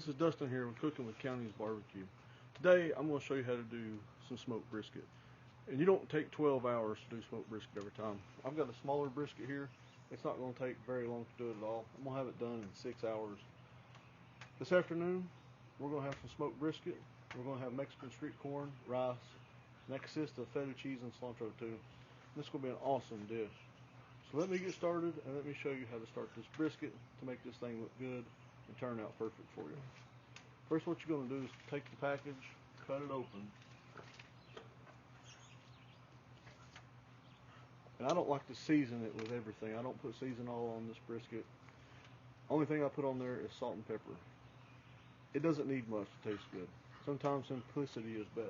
this is Dustin here with Cooking with County's Barbecue. Today I'm going to show you how to do some smoked brisket. And you don't take 12 hours to do smoked brisket every time. I've got a smaller brisket here. It's not going to take very long to do it at all. I'm going to have it done in 6 hours. This afternoon we're going to have some smoked brisket. We're going to have Mexican street corn, rice, and that consists of feta cheese and cilantro too. This is going to be an awesome dish. So let me get started and let me show you how to start this brisket to make this thing look good and turn out perfect for you. First, what you're going to do is take the package, cut it open. And I don't like to season it with everything. I don't put season all on this brisket. Only thing I put on there is salt and pepper. It doesn't need much to taste good. Sometimes simplicity is best.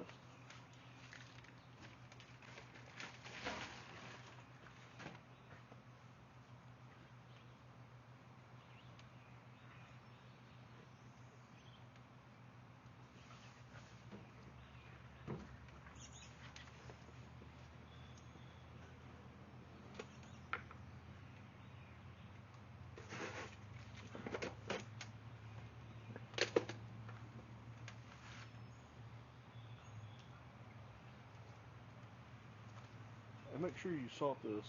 And make sure you salt this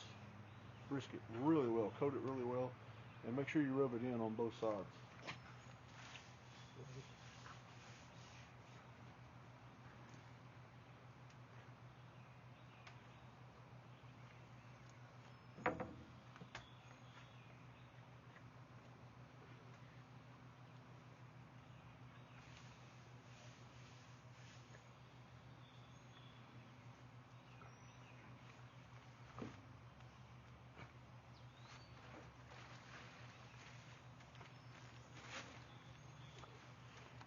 brisket really well, coat it really well, and make sure you rub it in on both sides.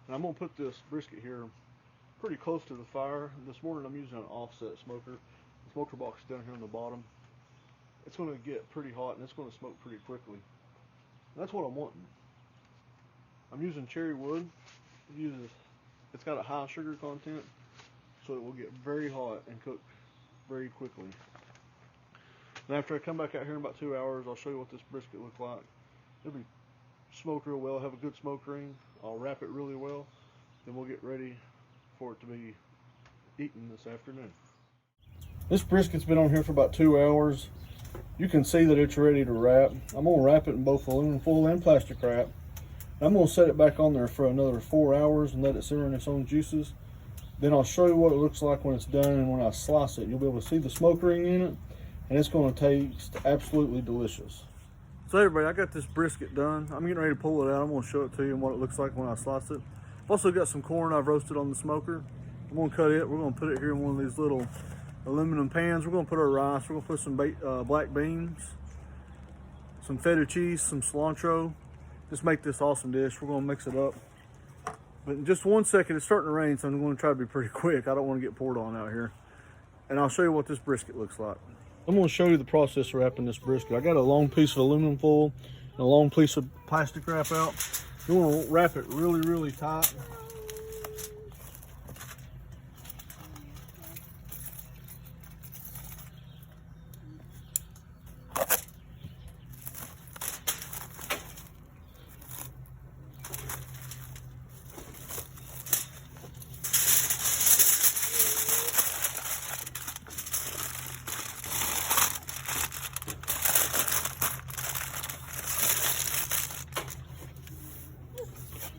And I'm going to put this brisket here pretty close to the fire. This morning I'm using an offset smoker. The smoker box is down here on the bottom. It's going to get pretty hot and it's going to smoke pretty quickly. And that's what I'm wanting. I'm using cherry wood. It's got a high sugar content, so it will get very hot and cook very quickly. And after I come back out here in about 2 hours, I'll show you what this brisket looks like. It'll be smoked real well, have a good smoke ring. I'll wrap it really well, then we'll get ready for it to be eaten this afternoon. This brisket's been on here for about 2 hours. You can see that it's ready to wrap. I'm going to wrap it in both aluminum foil and plastic wrap. I'm going to set it back on there for another 4 hours and let it simmer in its own juices. Then I'll show you what it looks like when it's done, and when I slice it, you'll be able to see the smoke ring in it, and it's going to taste absolutely delicious. So everybody, I got this brisket done. I'm getting ready to pull it out. I'm going to show it to you and what it looks like when I slice it. I've also got some corn I've roasted on the smoker. I'm going to cut it. We're going to put it here in one of these little aluminum pans. We're going to put our rice. We're going to put some black beans, some feta cheese, some cilantro. Just make this awesome dish. We're going to mix it up. But in just 1 second, it's starting to rain, so I'm going to try to be pretty quick. I don't want to get poured on out here. And I'll show you what this brisket looks like. I'm going to show you the process of wrapping this brisket. I got a long piece of aluminum foil and a long piece of plastic wrap out. You want to wrap it really, really tight.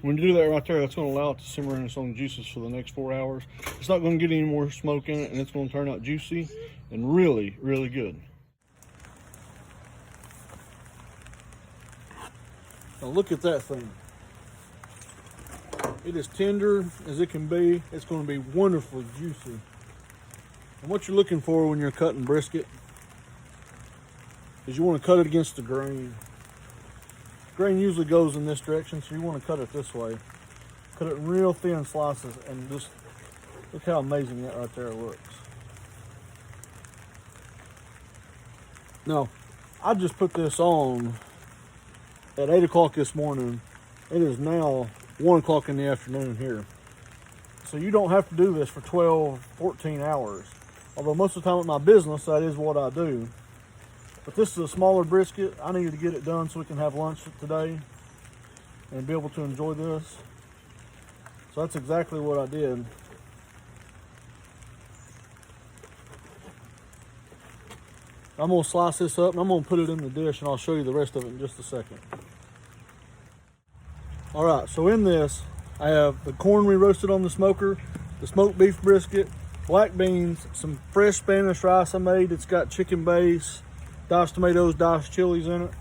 When you do that right there, that's going to allow it to simmer in its own juices for the next 4 hours. It's not going to get any more smoke in it, and it's going to turn out juicy and really, really good. Now look at that thing. It is tender as it can be. It's going to be wonderfully juicy. And what you're looking for when you're cutting brisket is you want to cut it against the grain. Grain usually goes in this direction, so you want to cut it this way. Cut it in real thin slices, and just look how amazing that right there looks. Now, I just put this on at 8 o'clock this morning. It is now 1 o'clock in the afternoon here. So you don't have to do this for 12, 14 hours. Although most of the time at my business, that is what I do. But this is a smaller brisket. I needed to get it done so we can have lunch today and be able to enjoy this. So that's exactly what I did. I'm gonna slice this up and I'm gonna put it in the dish, and I'll show you the rest of it in just a second. All right, so in this, I have the corn we roasted on the smoker, the smoked beef brisket, black beans, some fresh Spanish rice I made. It's got chicken base, diced tomatoes, diced chilies in it.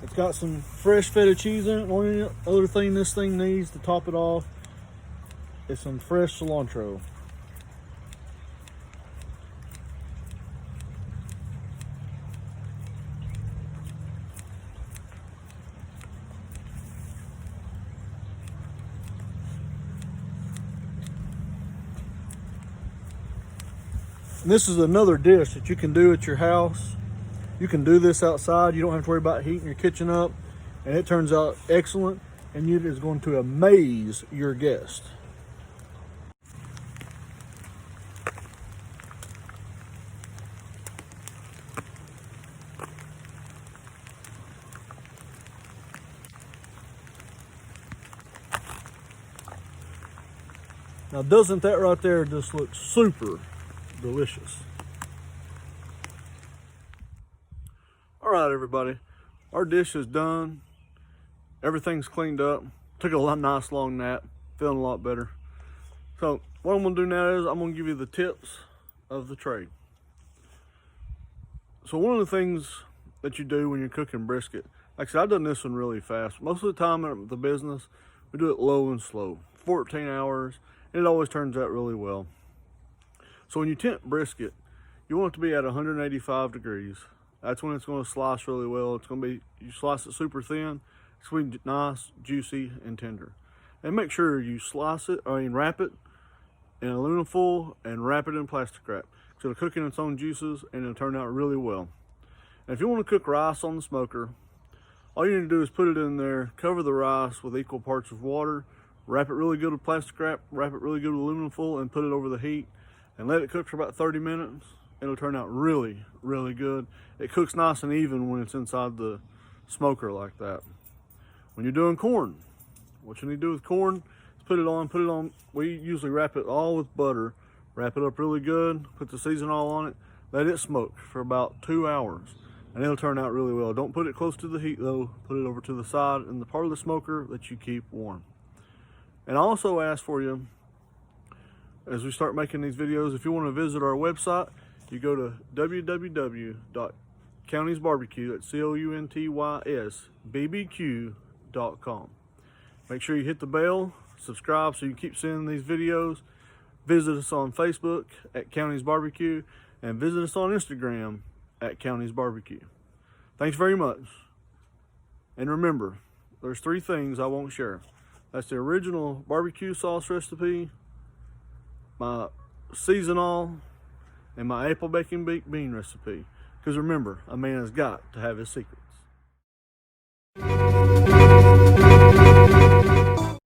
It's got some fresh feta cheese in it. The only other thing this thing needs to top it off is some fresh cilantro. And this is another dish that you can do at your house. You can do this outside. You don't have to worry about heating your kitchen up. And it turns out excellent. And it is going to amaze your guest. Now, doesn't that right there just look super delicious? All right, everybody, our dish is done. Everything's cleaned up. Took a nice long nap. Feeling a lot better. So what I'm gonna do now is I'm gonna give you the tips of the trade. So one of the things that you do when you're cooking brisket, like I said, I've done this one really fast. Most of the time at the business, we do it low and slow, 14 hours, and it always turns out really well. So when you temp brisket, you want it to be at 185 degrees. That's when it's going to slice really well. It's going to be, you slice it super thin, it's going to be nice, juicy, and tender. And make sure you wrap it in aluminum foil and wrap it in plastic wrap. So it'll cook in its own juices and it'll turn out really well. And if you want to cook rice on the smoker, all you need to do is put it in there, cover the rice with equal parts of water, wrap it really good with plastic wrap, wrap it really good with aluminum foil, and put it over the heat and let it cook for about 30 minutes. It'll turn out really, really good. It cooks nice and even when it's inside the smoker like that. When you're doing corn, what you need to do with corn is put it on. We usually wrap it all with butter, wrap it up really good, put the seasoning all on it, let it smoke for about 2 hours, and it'll turn out really well. Don't put it close to the heat though. Put it over to the side in the part of the smoker that you keep warm. And I also ask for you, as we start making these videos, if you want to visit our website, you go to www.countysbarbecue, that's COUNTYSBBQ.com. Make sure you hit the bell, subscribe so you keep seeing these videos. Visit us on Facebook at Counties Barbecue, and visit us on Instagram at Counties Barbecue. Thanks very much. And remember, there's 3 things I won't share. That's the original barbecue sauce recipe, my seasonal, and my apple bacon baked bean recipe. Because remember, a man has got to have his secrets.